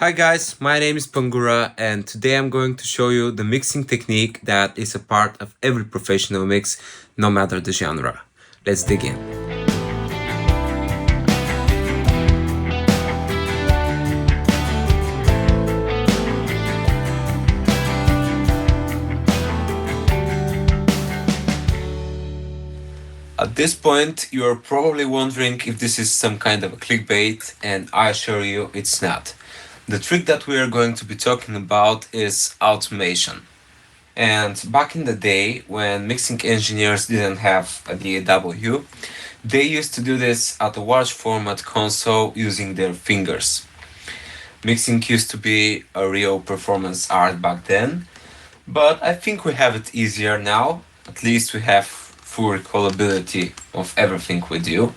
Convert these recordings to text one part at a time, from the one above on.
Hi guys, my name is Pangura and today I'm going to show you the mixing technique that is a part of every professional mix, no matter the genre. Let's dig in. At this point, you are probably wondering if this is some kind of a clickbait, and I assure you it's not. The trick that we are going to be talking about is automation. And back in the day, when mixing engineers didn't have a DAW, they used to do this at a large format console using their fingers. Mixing used to be a real performance art back then, but I think we have it easier now. At least we have full recallability of everything we do.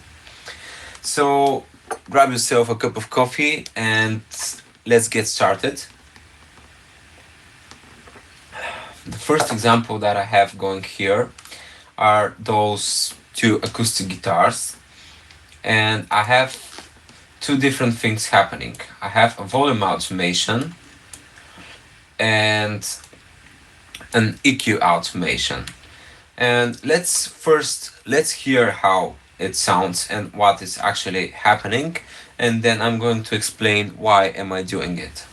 So grab yourself a cup of coffee and let's get started. The first example that I have going here are those two acoustic guitars, and I have two different things happening. I have a volume automation and an EQ automation. And let's hear how it sounds and what is actually happening, and then I'm going to explain why am I doing it.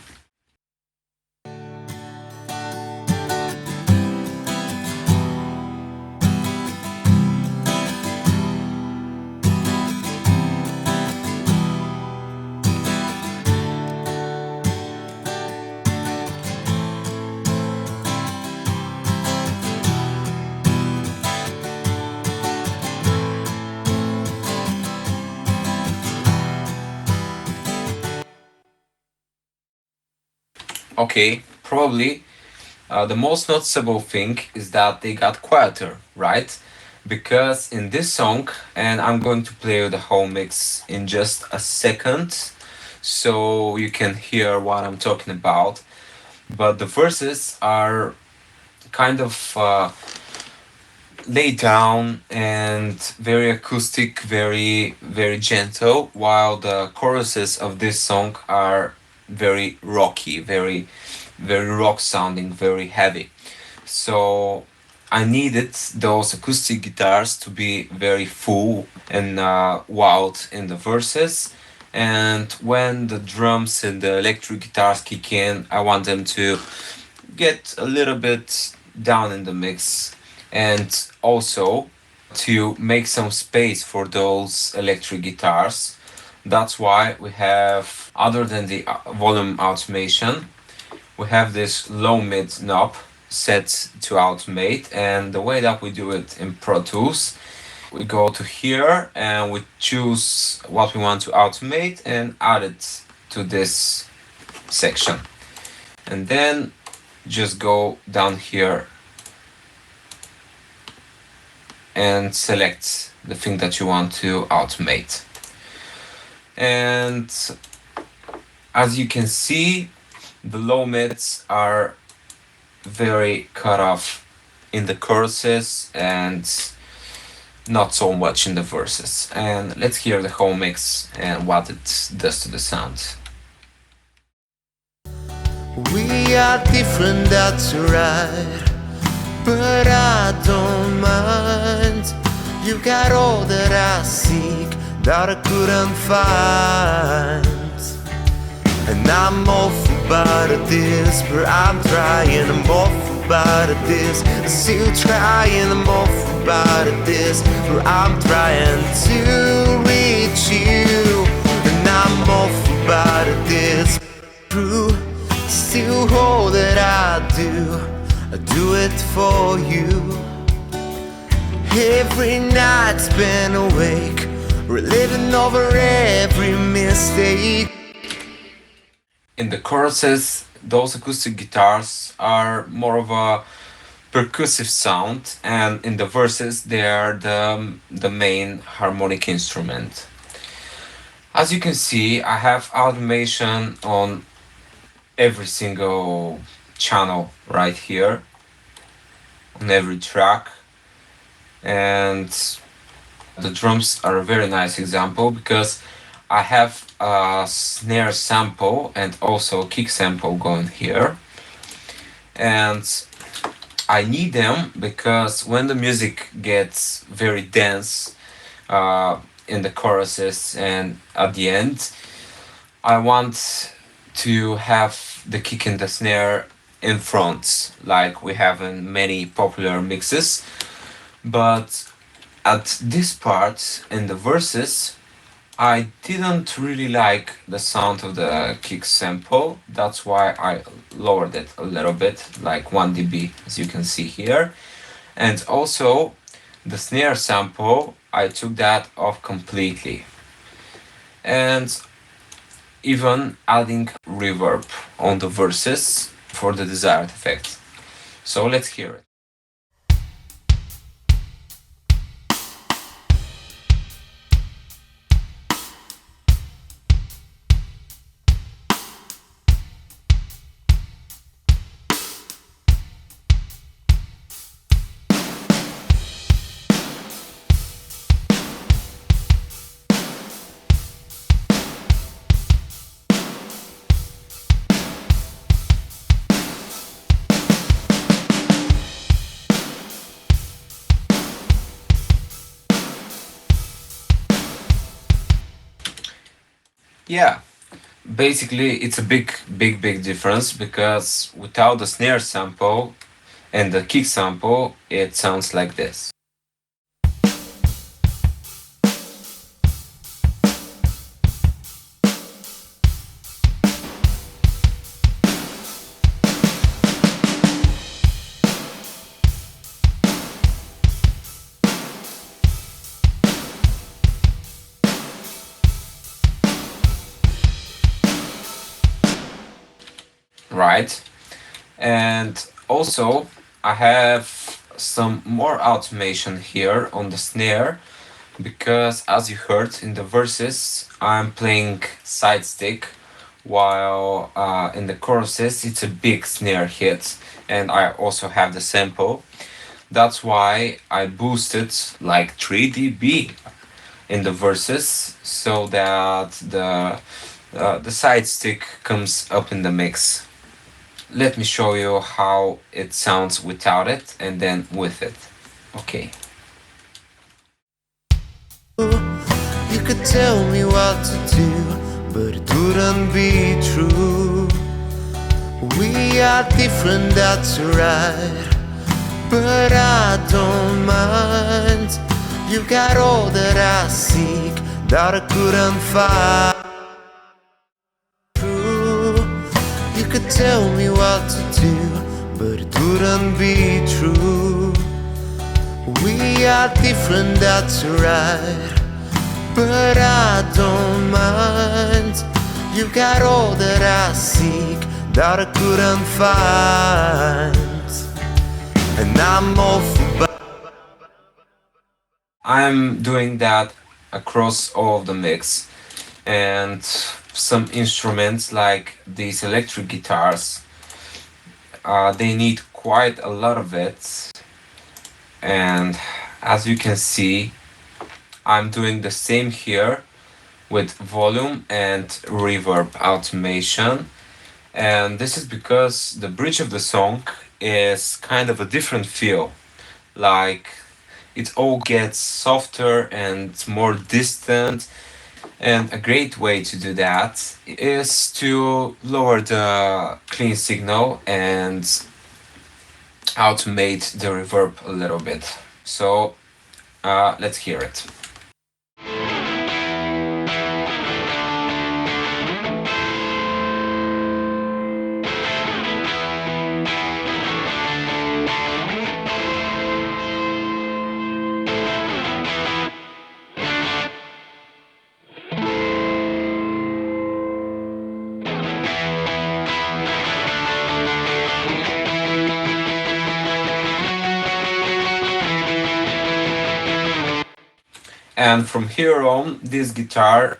Okay, probably the most noticeable thing is that they got quieter, right? Because in this song, and I'm going to play you the whole mix in just a second so you can hear what I'm talking about. But the verses are kind of laid down and very acoustic, very gentle, while the choruses of this song are very rocky, very rock sounding, very heavy. So I needed those acoustic guitars to be very full and wild in the verses. And when the drums and the electric guitars kick in, I want them to get a little bit down in the mix, and also to make some space for those electric guitars. That's why we have, other than the volume automation, we have this low mid knob set to automate. And the way that we do it in Pro Tools, we go to here and we choose what we want to automate and add it to this section, and then just go down here and select the thing that you want to automate. And as you can see, the low mids are very cut off in the choruses and not so much in the verses. And let's hear the whole mix and what it does to the sound. We are different, that's right, but I don't mind. You got all that I seek, that I couldn't find. And I'm awful bad at this, but I'm trying. I'm awful bad at this, I'm still trying. I'm awful bad at this, but I'm trying to reach you. And I'm awful bad at this, true. Still all that I do it for you. Every night spent awake, reliving over every mistake. In the choruses, those acoustic guitars are more of a percussive sound, and in the verses they are the main harmonic instrument. As you can see, I have automation on every single channel right here, on every track, and the drums are a very nice example because I have a snare sample and also a kick sample going here, and I need them because when the music gets very dense in the choruses and at the end, I want to have the kick and the snare in front, like we have in many popular mixes. But at this part in the verses, I didn't really like the sound of the kick sample. That's why I lowered it a little bit, like 1 dB, as you can see here. And also, the snare sample, I took that off completely. And even adding reverb on the verses for the desired effect. So let's hear it. Yeah, basically it's a big difference because without the snare sample and the kick sample, it sounds like this. Right? And also, I have some more automation here on the snare because, as you heard in the verses, I'm playing side stick while in the choruses it's a big snare hit, and I also have the sample. That's why I boosted like 3 dB in the verses so that the side stick comes up in the mix. Let me show you how it sounds without it and then with it. Okay. You could tell me what to do, but it wouldn't be true. We are different, that's right, but I don't mind. You got all that I seek, that I couldn't find. You could tell me what to do, but it wouldn't be true. We are different, that's right, but I don't mind. You got all that I seek, that I couldn't find, and I'm all for. I'm doing that across all of the mix, and some instruments like these electric guitars, they need quite a lot of it, and as you can see, I'm doing the same here with volume and reverb automation. And this is because the bridge of the song is kind of a different feel. Like it all gets softer and more distant. And a great way to do that is to lower the clean signal and automate the reverb a little bit. So let's hear it. And from here on, this guitar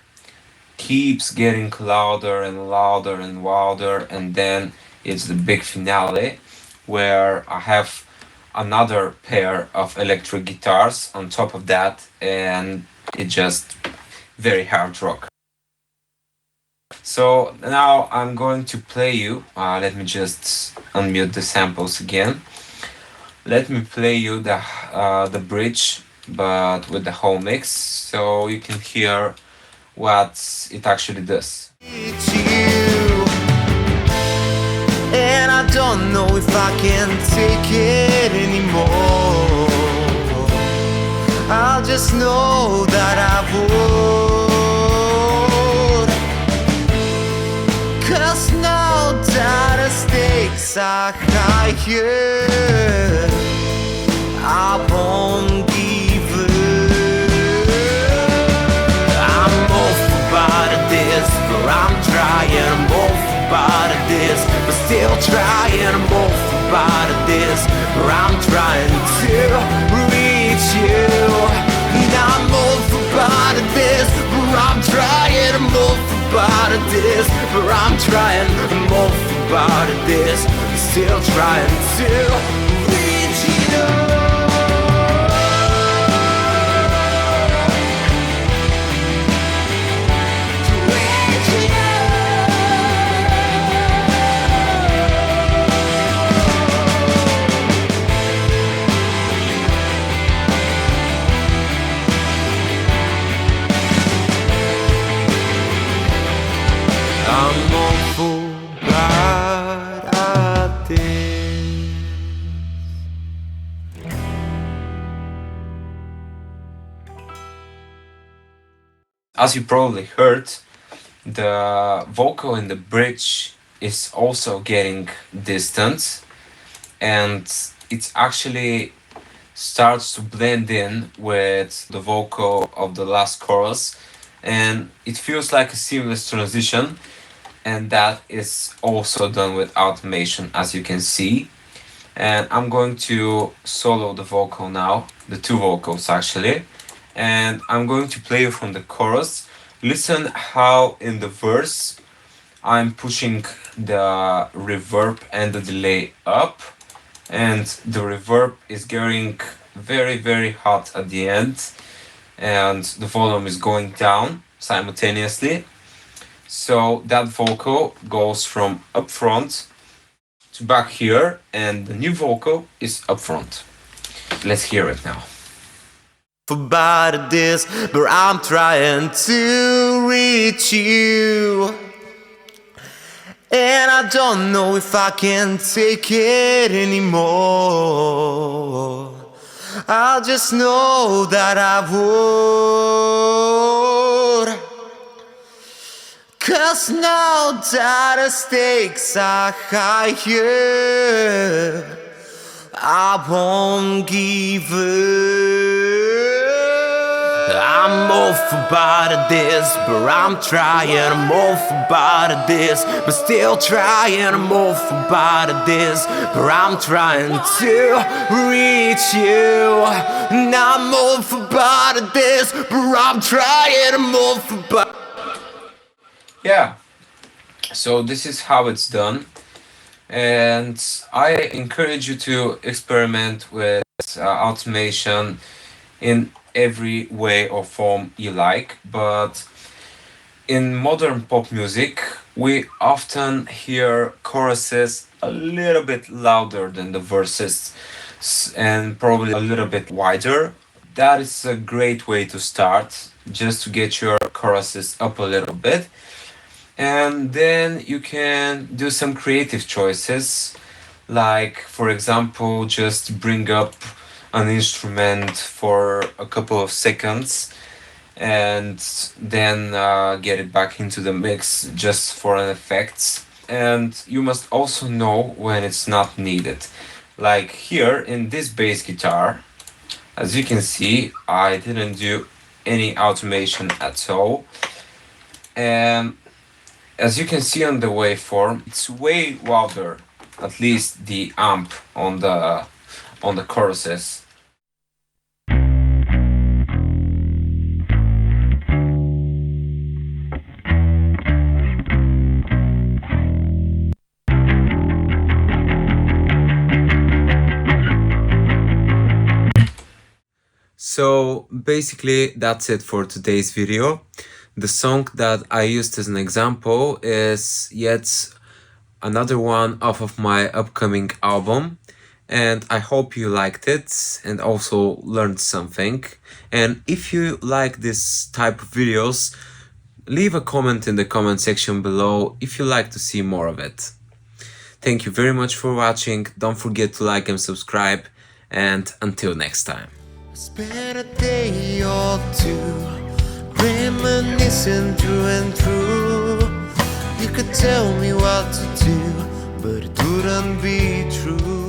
keeps getting louder and louder and louder, and then it's the big finale where I have another pair of electric guitars on top of that, and it's just very hard rock. So now I'm going to play you, let me just unmute the samples again. Let me play you the bridge, but with the whole mix, so you can hear what it actually does. It's you, and I don't know if I can take it anymore. I'll just know that I would, 'cause now that the stakes are higher, I won't give up. I'm awful bad at this, but I'm trying. I'm awful bad at this, but still trying. I'm awful bad at this, but I'm trying to reach you. Now I'm awful bad at this, but I'm trying. I'm awful bad at this, but I'm trying. I'm awful bad at this, still trying to reach you. I'm awful bad at this. As you probably heard, the vocal in the bridge is also getting distant, and it actually starts to blend in with the vocal of the last chorus, and it feels like a seamless transition, and that is also done with automation, as you can see. And I'm going to solo the vocal now, the two vocals actually, and I'm going to play you from the chorus. Listen how in the verse I'm pushing the reverb and the delay up, and the reverb is getting very hot at the end, and the volume is going down simultaneously. So that vocal goes from up front to back here, and the new vocal is up front. Let's hear it now. For bad at this, but I'm trying to reach you. And I don't know if I can take it anymore. I'll just know that I would, 'cause now that the stakes are higher, I won't give up. I'm awful bad at this, but I'm trying. I'm awful bad at this, but still trying. I'm awful bad at this, but I'm trying to reach you. Now I'm awful bad at this, but I'm trying. I'm awful bad. Yeah, so this is how it's done, and I encourage you to experiment with automation in every way or form you like. But in modern pop music, we often hear choruses a little bit louder than the verses, and probably a little bit wider. That is a great way to start, just to get your choruses up a little bit. And then you can do some creative choices, like, for example, just bring up an instrument for a couple of seconds and then get it back into the mix just for an effect. And you must also know when it's not needed. Like here in this bass guitar, as you can see, I didn't do any automation at all. And as you can see on the waveform, it's way louder, at least the amp on the choruses. So basically that's it for today's video. The song that I used as an example is yet another one off of my upcoming album, and I hope you liked it and also learned something. And if you like this type of videos, leave a comment in the comment section below if you like to see more of it. Thank you very much for watching, don't forget to like and subscribe, and until next time. Spent a day or two reminiscing through and through. You could tell me what to do, but it wouldn't be true.